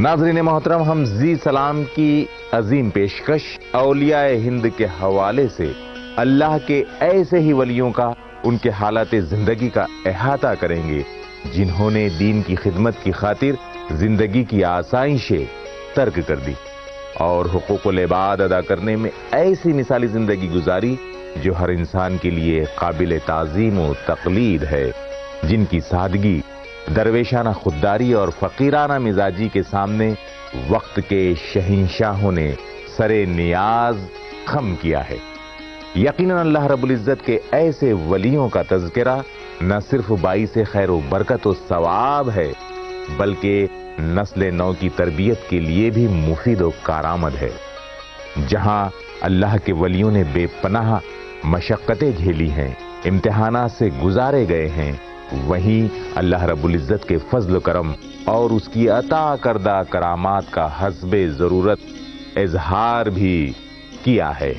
ناظرین محترم، ہم زی سلام کی عظیم پیشکش اولیاء ہند کے حوالے سے اللہ کے ایسے ہی ولیوں کا، ان کے حالات زندگی کا احاطہ کریں گے جنہوں نے دین کی خدمت کی خاطر زندگی کی آسائشیں ترک کر دی اور حقوق العباد ادا کرنے میں ایسی مثالی زندگی گزاری جو ہر انسان کے لیے قابل تعظیم و تقلید ہے، جن کی سادگی، درویشانہ خودداری اور فقیرانہ مزاجی کے سامنے وقت کے شہنشاہوں نے سرے نیاز خم کیا ہے۔ یقیناً اللہ رب العزت کے ایسے ولیوں کا تذکرہ نہ صرف باعث خیر و برکت و ثواب ہے بلکہ نسل نو کی تربیت کے لیے بھی مفید و کارآمد ہے۔ جہاں اللہ کے ولیوں نے بے پناہ مشقتیں جھیلی ہیں، امتحانات سے گزارے گئے ہیں، وہیں اللہ رب العزت کے فضل و کرم اور اس کی عطا کردہ کرامات کا حسب ضرورت اظہار بھی کیا ہے۔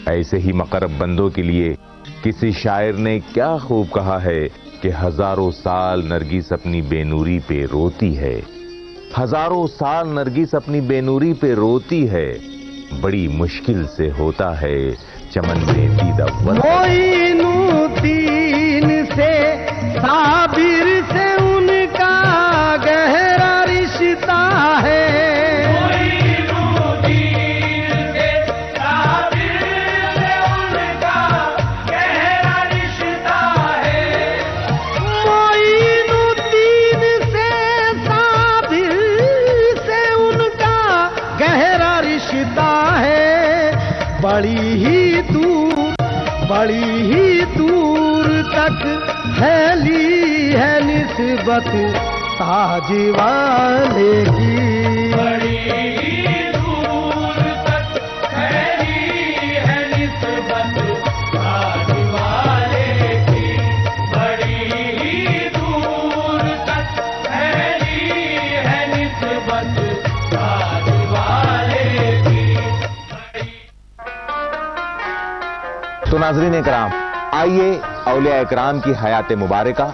ایسے ہی مقرب بندوں کے لیے کسی شاعر نے کیا خوب کہا ہے کہ ہزاروں سال نرگس اپنی بے نوری پہ روتی ہے، ہزاروں سال نرگس اپنی بے نوری پہ روتی ہے، بڑی مشکل سے ہوتا ہے چمن میں دید اول۔ معین الدین سے صابر سے ان کا گہرا رشتہ ہے، معین الدین سے صابر سے ان کا گہرا رشتہ ہے، معین الدین سے صابر سے ان کا گہرا رشتہ ہے، بڑی ہی دور تک پھیلی ہے نسبت تاج والے کی، بڑی ہی دور تک پھیلی ہے نسبت تاج والے کی، بڑی ہی دور تک پھیلی ہے نسبت تاج والے کی۔ تو ناظرین اکرام، آئیے اولیاء اکرام کی حیات مبارکہ،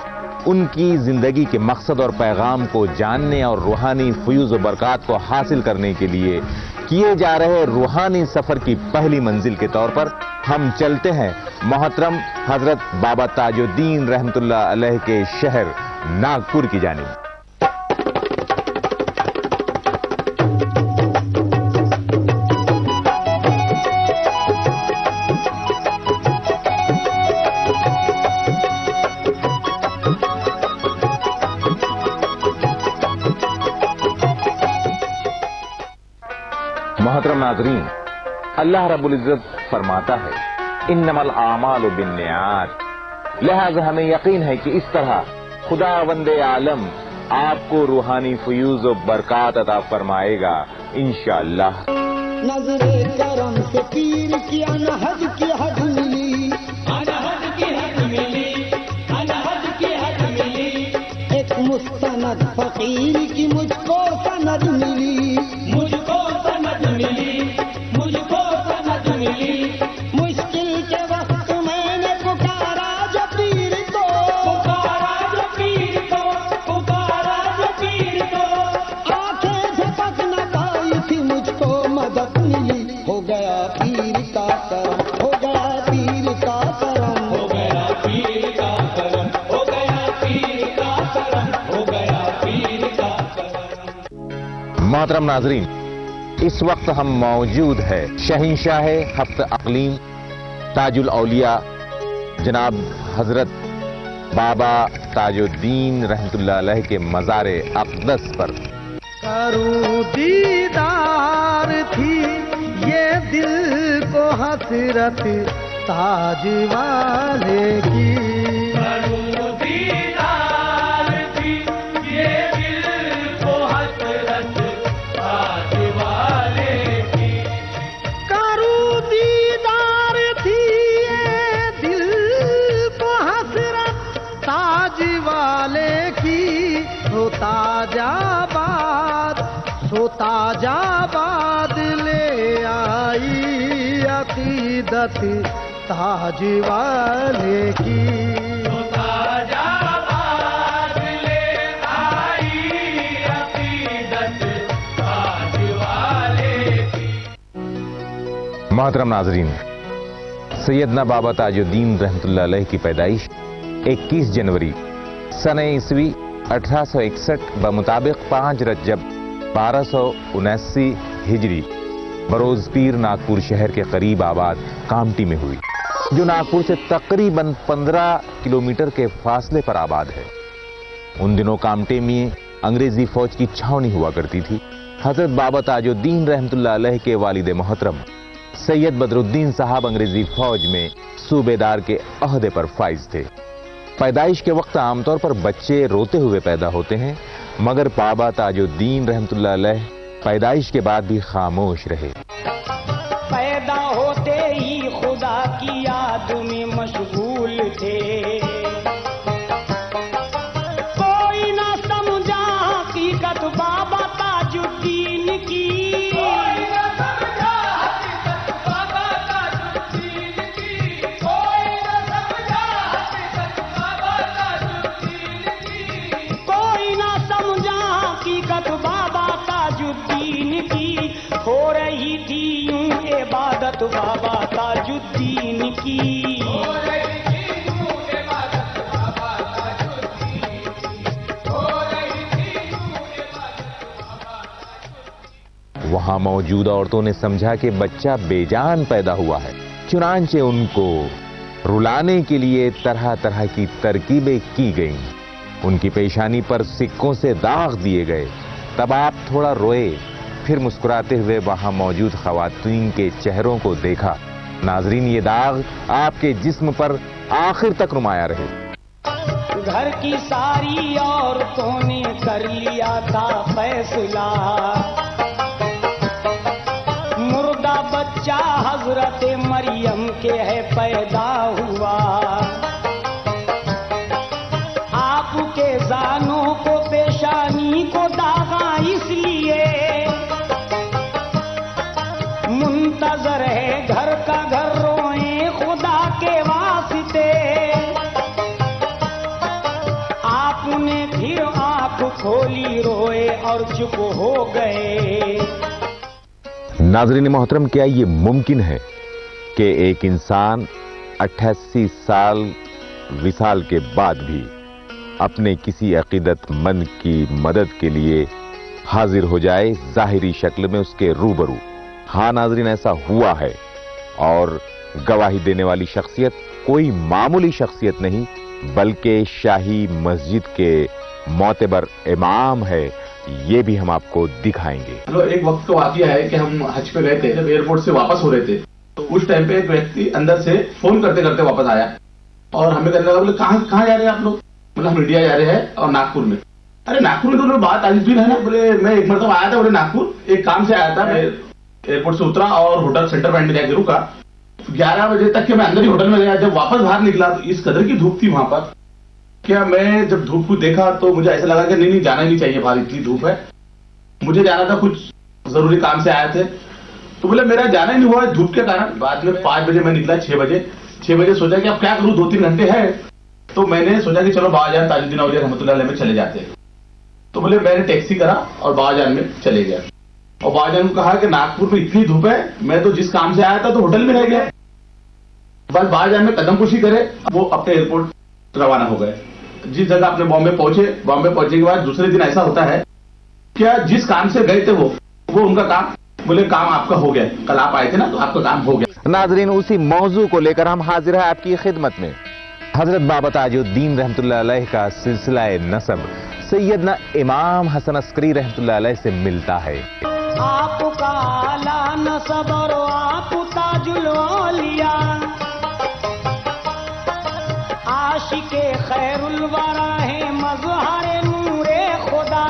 ان کی زندگی کے مقصد اور پیغام کو جاننے اور روحانی فیوز و برکات کو حاصل کرنے کے لیے کیے جا رہے روحانی سفر کی پہلی منزل کے طور پر ہم چلتے ہیں محترم حضرت بابا تاج الدین رحمت اللہ علیہ کے شہر ناگپور کی جانب۔ محترم ناظرین، اللہ رب العزت فرماتا ہے انما الاعمال بالنیات، لہذا ہمیں یقین ہے کہ اس طرح خداوند عالم آپ کو روحانی فیوز و برکات عطا فرمائے گا انشاءاللہ۔ نظر کرم سے پیر کی انہد کی حد ملی، انہد کی حد ملی، انہد کی حد ملی، ایک مستند فقیر کی مجھ کو سند ملی، مجھ کو سند ملی، مجھ کو سند ملی، مشکل کے وقت میں نے پکارا جو پیر کو، پکارا جو پیر کو، پکارا جو پیر کو، آنکھیں جھپک نہ پائی تھی مجھ کو مدد ملی، ہو گیا پیر کا کرم، ہو گیا پیر کا کرم، ہو گیا پیر کا کرم، ہو گیا پیر کا کرم، ہو گیا پیر کا کرم۔ محترم ناظرین، اس وقت ہم موجود ہے شہنشاہ ہفت اقلیم تاج الاولیاء جناب حضرت بابا تاج الدین رحمت اللہ علیہ کے مزار اقدس پر۔ کروں دیدار تھی یہ دل کو حسرت تاج والے کی، کروں دیدار تھی یہ دل کو حسرت تاج والے کی، کروں دیدار تھی یہ دل کو حسرت تاج والے کی، سو تاج آباد لے آئی عقیدت تاج والے کی، تاج آباد لے آئی عقیدت محترم ناظرین، سیدنا بابا تاج الدین رحمۃ اللہ علیہ کی پیدائش 21 جنوری سنہ عیسوی 1861 بمطابق 5 رجب 1279 ہجری بروز پیر ناگپور شہر کے قریب آباد کامٹی میں ہوئی، جو ناگپور سے تقریباً 15 کلومیٹر کے فاصلے پر آباد ہے۔ ان دنوں کامٹے میں انگریزی فوج کی چھاونی ہوا کرتی تھی۔ حضرت بابا تاج الدین رحمۃ اللہ علیہ کے والد محترم سید بدر الدین صاحب انگریزی فوج میں صوبیدار کے عہدے پر فائز تھے۔ پیدائش کے وقت عام طور پر بچے روتے ہوئے پیدا ہوتے ہیں، مگر بابا تاج الدین رحمۃ اللہ علیہ پیدائش کے بعد بھی خاموش رہے۔ پیدا ہوتے ہی خدا کی یاد میں مشغول تھے، کوئی نہ سمجھا حقیقت بابا تاج الدین کی، ہو رہی تھی یوں عبادت بابا تاج الدین کی، وہاں موجود عورتوں نے سمجھا کہ بچہ بے جان پیدا ہوا ہے، چنانچہ ان کو رلانے کے لیے طرح طرح کی ترکیبیں کی گئیں۔ ان کی پیشانی پر سکوں سے داغ دیے گئے۔ تب آپ تھوڑا روئے، پھر مسکراتے ہوئے وہاں موجود خواتین کے چہروں کو دیکھا۔ ناظرین، یہ داغ آپ کے جسم پر آخر تک نمایاں رہے۔ گھر کی ساری عورتوں نے کر لیا تھا فیصلہ، مردہ بچہ حضرت مریم کے ہے پیدا ہوا، آپ کے زانوں کو پیشانی کو داغا اس لیے، منتظر ہے گھر کا گھر روئیں خدا کے واسطے، آپ نے پھر آنکھ کھولی روئے اور چپ ہو گئے۔ ناظرین محترم، کیا یہ ممکن ہے کہ ایک انسان 88 سال وصال کے بعد بھی اپنے کسی عقیدت مند کی مدد کے لیے حاضر ہو جائے ظاہری شکل میں اس کے روبرو؟ ہاں ناظرین، ایسا ہوا ہے، اور گواہی دینے والی شخصیت کوئی معمولی شخصیت نہیں بلکہ شاہی مسجد کے معتبر امام ہے۔ یہ بھی ہم آپ کو دکھائیں گے۔ ایک وقت کا واقعہ ہے کہ ہم حج پہ گئے تھے، جب ایئرپورٹ سے واپس ہو رہے تھے تو اس ٹائم پہ ایک ویکتی اندر سے فون کرتے کرتے واپس آیا اور ہمیں کہنے لگا، بولے کہاں جا رہے ہیں آپ لوگ؟ مطلب ہم انڈیا جا رہے ہیں اور ناگپور میں۔ ارے ناگپور میں تو بات آج بھی ہے نا، بولے میں ایک مرتبہ آیا تھا، بولے ناگپور ایک کام سے آیا تھا، میں ایئرپورٹ سے اترا اور ہوٹل سینٹر پوائنٹ میں جا کے رکا 11 بجے تک کہ میں اندر ہی ہوٹل میں گیا۔ جب واپس باہر نکلا تو اس قدر کی دھوپ تھی وہاں پر، کیا میں جب دھوپ کو دیکھا تو مجھے ایسا لگا کہ نہیں جانا ہی نہیں چاہیے، باہر اتنی دھوپ ہے، مجھے جانا تھا، کچھ ضروری کام سے آئے تھے، تو بولے میرا جانا ہی نہیں ہوا دھوپ کے کارن۔ بعد میں 5 بجے میں نکلا، 6 بجے سوچا کہ اب کیا کروں، 2-3 گھنٹے ہیں، تو میں نے سوچا کہ چلو بابا جان تاج الدین اولیاء رحمۃ اللہ علیہ میں چلے جاتے ہیں، تو بولے میں نے ٹیکسی کرا اور بابا جان میں چلے گیا، اور بابا جان کو کہا کہ ناگپور میں اتنی دھوپ ہے، میں تو جس کام سے آیا تھا تو ہوٹل میں رہ گیا۔ بس بابا جان میں قدم کشی کرے وہ اپنے ایئرپورٹ روانہ ہو گئے۔ جس جگہ اپنے بامبے پہنچے، بامبے پہنچنے کے بعد دوسرے دن ایسا ہوتا ہے کیا جس کام سے گئے تھے وہ ان کا کام، بولے کام آپ کا ہو گیا، کل آپ آئے تھے نا تو آپ کا کام ہو گیا۔ ناظرین، اسی موضوع کو لے کر ہم حاضر ہیں آپ کی خدمت میں۔ حضرت بابا تاج الدین رحمۃ اللہ علیہ کا سلسلہ نسب سیدنا امام حسن عسکری رحمۃ اللہ علیہ سے ملتا ہے۔ آپ کا اعلیٰ نسب اور آپ تاج الاولیاء، عاشق خیر الورا ہے مظہر نور خدا،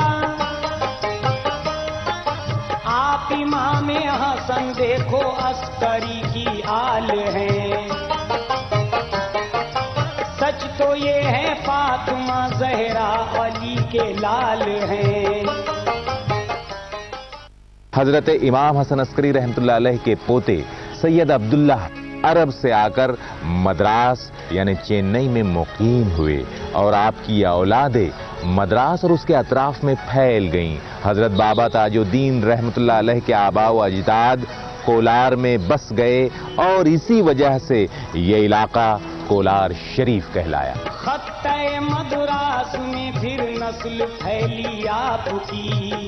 آپ امام حسن دیکھو عسکری کی آل ہیں، سچ تو یہ ہے فاطمہ زہرا علی کے لال ہیں۔ حضرت امام حسن عسکری رحمۃ اللہ علیہ کے پوتے سید عبداللہ عرب سے آ کر مدراس یعنی چنئی میں مقیم ہوئے، اور آپ کی اولادیں مدراس اور اس کے اطراف میں پھیل گئیں۔ حضرت بابا تاج الدین رحمۃ اللہ علیہ کے آباء و اجداد کولار میں بس گئے اور اسی وجہ سے یہ علاقہ کولار شریف کہلایا۔ خطہ مدراس میں پھر نسل پھیلی آپ کی،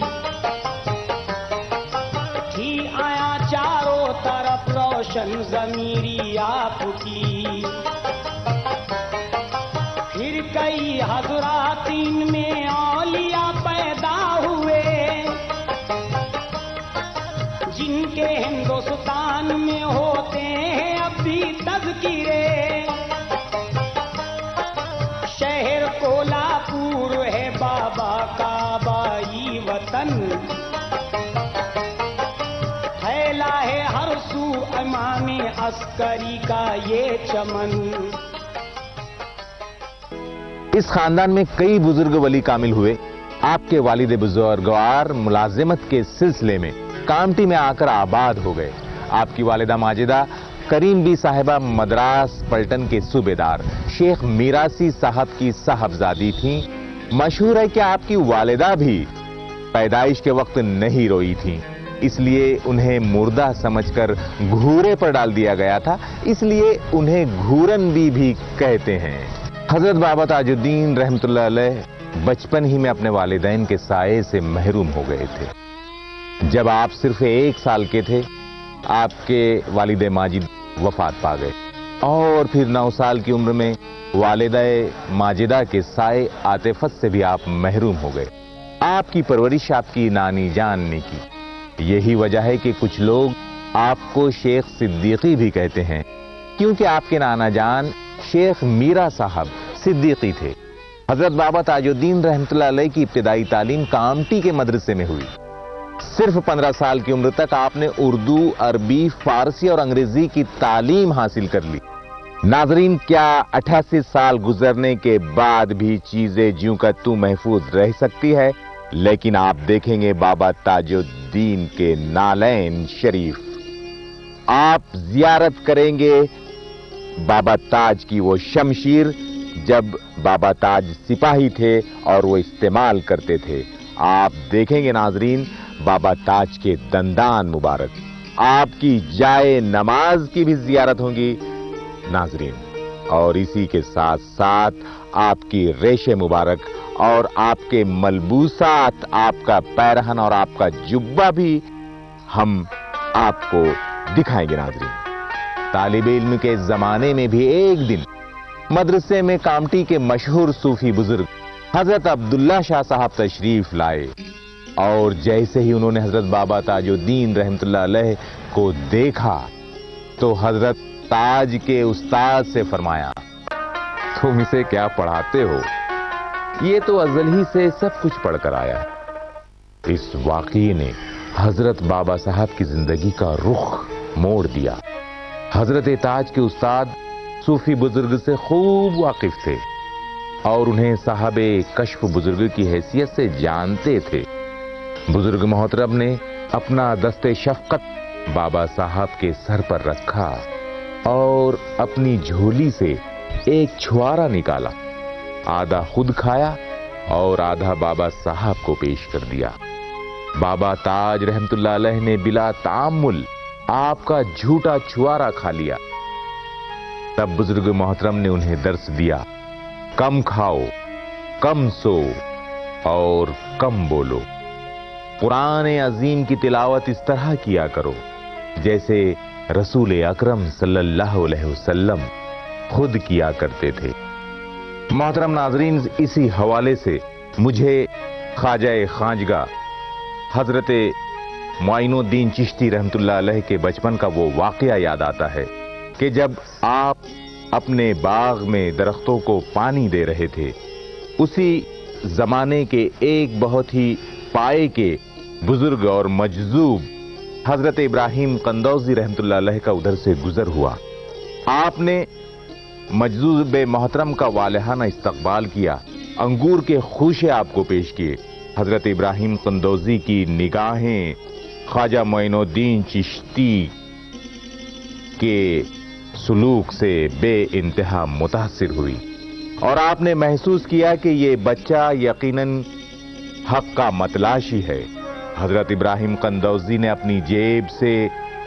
تھی آیا چاروں طرف روشن ضمیری آپ کی، پھر کئی حضرات ان میں اولیاء پیدا ہوئے، جن کے ہندوستان میں ہوتے ہیں اب بھی تذکرے، شہر کولہاپور ہے بابا کا بائی وطن، پھیلا ہے ہر سو امام عسکری کا یہ چمن۔ اس خاندان میں کئی بزرگ ولی کامل ہوئے۔ آپ کے والد بزرگوار ملازمت کے سلسلے میں کامٹی میں آ کر آباد ہو گئے۔ آپ کی والدہ ماجدہ کریم بی صاحبہ مدراس پلٹن کے صوبیدار شیخ میراسی صاحب کی صاحبزادی تھیں۔ مشہور ہے کہ آپ کی والدہ بھی پیدائش کے وقت نہیں روئی تھیں، اس لیے انہیں مردہ سمجھ کر گھورے پر ڈال دیا گیا تھا، اس لیے انہیں گھورن بھی کہتے ہیں۔ حضرت بابا تاج الدین رحمت اللہ علیہ بچپن ہی میں اپنے والدین کے سائے سے محروم ہو گئے تھے۔ جب آپ صرف 1 سال کے تھے، آپ کے والد ماجد وفات پا گئے اور پھر 9 سال کی عمر میں والدہ ماجدہ کے سائے عاطفت سے بھی آپ محروم ہو گئے۔ آپ کی پرورش آپ کی نانی جان نے کی۔ یہی وجہ ہے کہ کچھ لوگ آپ کو شیخ صدیقی بھی کہتے ہیں، کیونکہ آپ کے نانا جان شیخ میرا صاحب صدیقی تھے۔ حضرت بابا تاج الدین رحمت اللہ علیہ کی ابتدائی تعلیم کامٹی کے مدرسے میں ہوئی۔ صرف 15 سال کی عمر تک آپ نے اردو، عربی، فارسی اور انگریزی کی تعلیم حاصل کر لی۔ ناظرین، کیا 88 سال گزرنے کے بعد بھی چیزیں جیوں کا توں محفوظ رہ سکتی ہے؟ لیکن آپ دیکھیں گے بابا تاج الدین کے نالین شریف، آپ زیارت کریں گے بابا تاج کی وہ شمشیر جب بابا تاج سپاہی تھے اور وہ استعمال کرتے تھے۔ آپ دیکھیں گے ناظرین بابا تاج کے دندان مبارک، آپ کی جائے نماز کی بھی زیارت ہوگی ناظرین، اور اسی کے ساتھ ساتھ آپ کی ریشے مبارک اور آپ کے ملبوسات، آپ کا پیرہن اور آپ کا جبہ بھی ہم آپ کو دکھائیں گے ناظرین۔ طالب علم کے زمانے میں بھی ایک دن مدرسے میں کامٹی کے مشہور صوفی بزرگ حضرت عبداللہ شاہ صاحب تشریف لائے، اور جیسے ہی انہوں نے حضرت بابا تاج الدین رحمت اللہ علیہ کو دیکھا تو حضرت تاج کے استاد سے فرمایا، تم اسے کیا پڑھاتے ہو؟ یہ تو ازل ہی سے سب کچھ پڑھ کر آیا ہے۔ اس واقعے نے حضرت بابا صاحب کی زندگی کا رخ موڑ دیا۔ حضرت تاج کے استاد صوفی بزرگ سے خوب واقف تھے اور انہیں صاحب کشف بزرگ کی حیثیت سے جانتے تھے۔ بزرگ محترم نے اپنا دست شفقت بابا صاحب کے سر پر رکھا اور اپنی جھولی سے ایک چھوارا نکالا، آدھا خود کھایا اور آدھا بابا صاحب کو پیش کر دیا۔ بابا تاج رحمت اللہ علیہ نے بلا تعامل آپ کا جھوٹا چھوارا کھا لیا۔ تب بزرگ محترم نے انہیں درس دیا، کم کھاؤ، کم سو اور کم بولو۔ قرآن عظیم کی تلاوت اس طرح کیا کرو جیسے رسول اکرم صلی اللہ علیہ وسلم خود کیا کرتے تھے۔ محترم ناظرین، اسی حوالے سے مجھے خواجہ خواجگاہ حضرت معین الدین چشتی رحمت اللہ علیہ کے بچپن کا وہ واقعہ یاد آتا ہے کہ جب آپ اپنے باغ میں درختوں کو پانی دے رہے تھے، اسی زمانے کے ایک بہت ہی پائے کے بزرگ اور مجذوب حضرت ابراہیم قندوزی رحمت اللہ علیہ کا ادھر سے گزر ہوا۔ آپ نے مجذوب محترم کا والہانہ استقبال کیا، انگور کے خوشے آپ کو پیش کیے۔ حضرت ابراہیم قندوزی کی نگاہیں خواجہ معین الدین چشتی کے سلوک سے بے انتہا متاثر ہوئی اور آپ نے محسوس کیا کہ یہ بچہ یقیناً حق کا متلاشی ہے۔ حضرت ابراہیم قندوزی نے اپنی جیب سے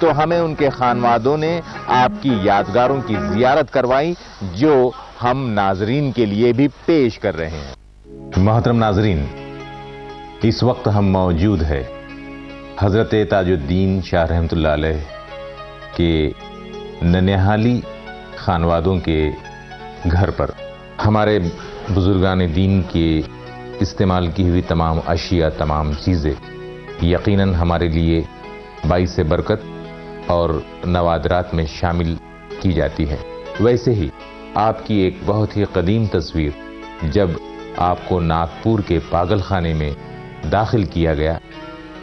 تو ہمیں ان کے خانوادوں نے آپ کی یادگاروں کی زیارت کروائی جو ہم ناظرین کے لیے بھی پیش کر رہے ہیں۔ محترم ناظرین، اس وقت ہم موجود ہے حضرت تاج الدین شاہ رحمۃ اللہ علیہ کے ننیہالی خانوادوں کے گھر پر۔ ہمارے بزرگان دین کے استعمال کی ہوئی تمام اشیاء، تمام چیزیں یقیناً ہمارے لیے باعث برکت اور نوادرات میں شامل کی جاتی ہے۔ ویسے ہی آپ کی ایک بہت ہی قدیم تصویر جب آپ کو ناگپور کے پاگل خانے میں داخل کیا گیا،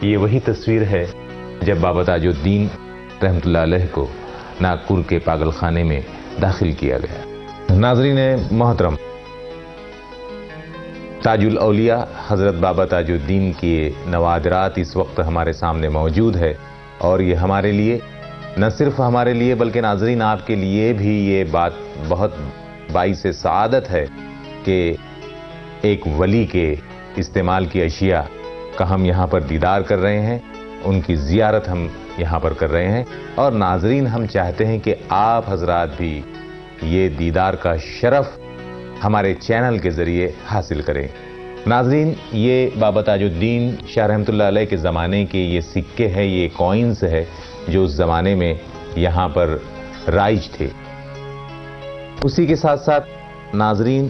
یہ وہی تصویر ہے جب بابا تاج الدین رحمۃ اللہ علیہ کو ناگپور کے پاگل خانے میں داخل کیا گیا۔ ناظرین محترم، تاج الاولیاء حضرت بابا تاج الدین کے نوادرات اس وقت ہمارے سامنے موجود ہے، اور یہ ہمارے لیے، نہ صرف ہمارے لیے بلکہ ناظرین آپ کے لیے بھی یہ بات بہت باعث سعادت ہے کہ ایک ولی کے استعمال کی اشیاء کا ہم یہاں پر دیدار کر رہے ہیں، ان کی زیارت ہم یہاں پر کر رہے ہیں، اور ناظرین ہم چاہتے ہیں کہ آپ حضرات بھی یہ دیدار کا شرف ہمارے چینل کے ذریعے حاصل کریں۔ ناظرین، یہ بابا تاج الدین شاہ رحمۃ اللہ علیہ کے زمانے کے یہ سکے ہیں، یہ کوئنز ہے جو اس زمانے میں یہاں پر رائج تھے۔ اسی کے ساتھ ساتھ ناظرین،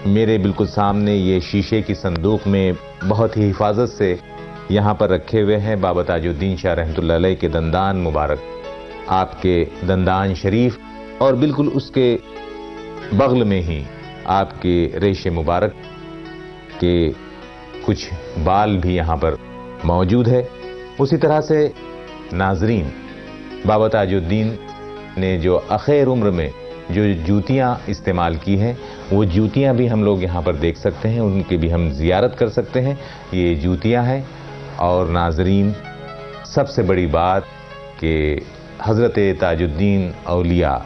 میرے بالکل سامنے یہ شیشے کی صندوق میں بہت ہی حفاظت سے یہاں پر رکھے ہوئے ہیں بابا تاج الدین شاہ رحمۃ اللہ علیہ کے دندان مبارک، آپ کے دندان شریف، اور بالکل اس کے بغل میں ہی آپ کے ریش مبارک کے کچھ بال بھی یہاں پر موجود ہے۔ اسی طرح سے ناظرین، بابا تاج الدین نے جو اخیر عمر میں جو جوتیاں استعمال کی ہیں، وہ جوتیاں بھی ہم لوگ یہاں پر دیکھ سکتے ہیں، ان کی بھی ہم زیارت کر سکتے ہیں۔ یہ جوتیاں ہیں، اور ناظرین سب سے بڑی بات کہ حضرت تاج الدین اولیاء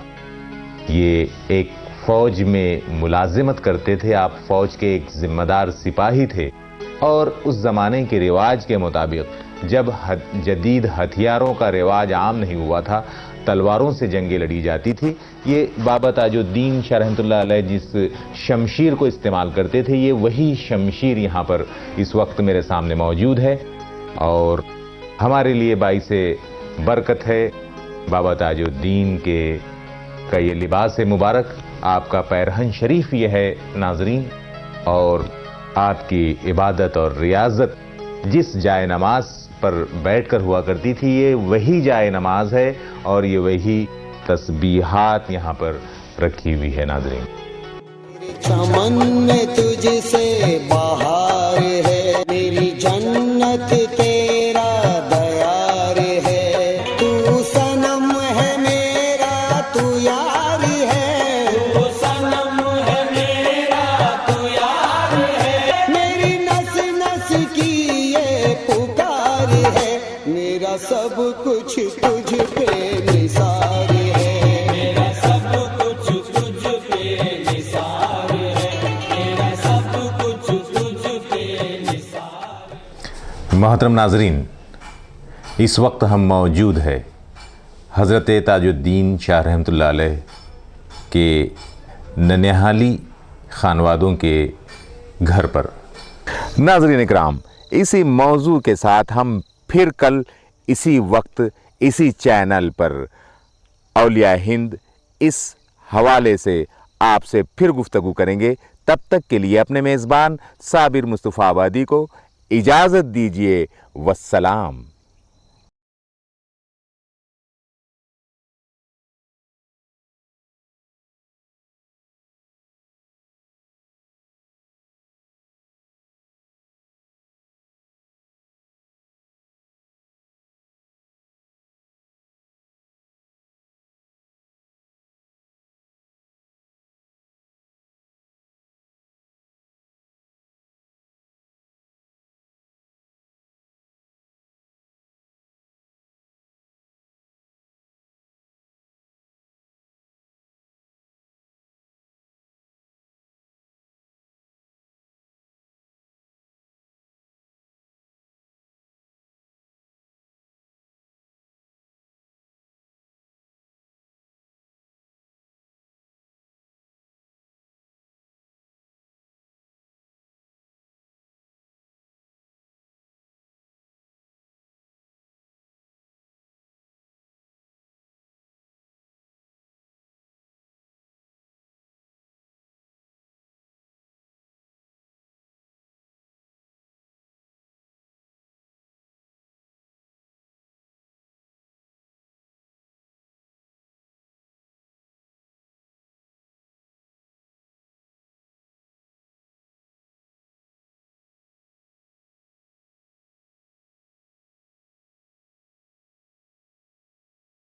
یہ ایک فوج میں ملازمت کرتے تھے، آپ فوج کے ایک ذمہ دار سپاہی تھے، اور اس زمانے کے رواج کے مطابق جب جدید ہتھیاروں کا رواج عام نہیں ہوا تھا، تلواروں سے جنگیں لڑی جاتی تھی، یہ بابا تاج الدین شاہ رحمۃ اللہ علیہ جس شمشیر کو استعمال کرتے تھے، یہ وہی شمشیر یہاں پر اس وقت میرے سامنے موجود ہے، اور ہمارے لیے باعث برکت ہے۔ بابا تاج الدین کا یہ لباس مبارک، آپ کا پیرہن شریف یہ ہے ناظرین، اور آپ کی عبادت اور ریاضت جس جائے نماز پر بیٹھ کر ہوا کرتی تھی، یہ وہی جائے نماز ہے، اور یہ وہی تسبیحات یہاں پر رکھی ہوئی ہے ناظرین۔ چمن میں تجھ سے بہار ہے، میری جنت تیرا دیار ہے، تو صنم ہے میرا تو یار ہے، تو صنم ہے میرا تو یار ہے، میری نس نس کی یہ پکار ہے، میرا سب کچھ تجھ پہ نثار ہے، میرا سب کچھ تجھ پہ نثار ہے، میرا سب کچھ تجھ پہ نثار ہے۔ محترم ناظرین، اس وقت ہم موجود ہے حضرت تاج الدین شاہ رحمۃ اللہ علیہ کے ننیہالی خانوادوں کے گھر پر۔ ناظرین اکرام، اسی موضوع کے ساتھ ہم پھر کل اسی وقت اسی چینل پر اولیاء ہند اس حوالے سے آپ سے پھر گفتگو کریں گے۔ تب تک کے لیے اپنے میزبان صابر مصطفیٰ آبادی کو اجازت دیجیے، والسلام۔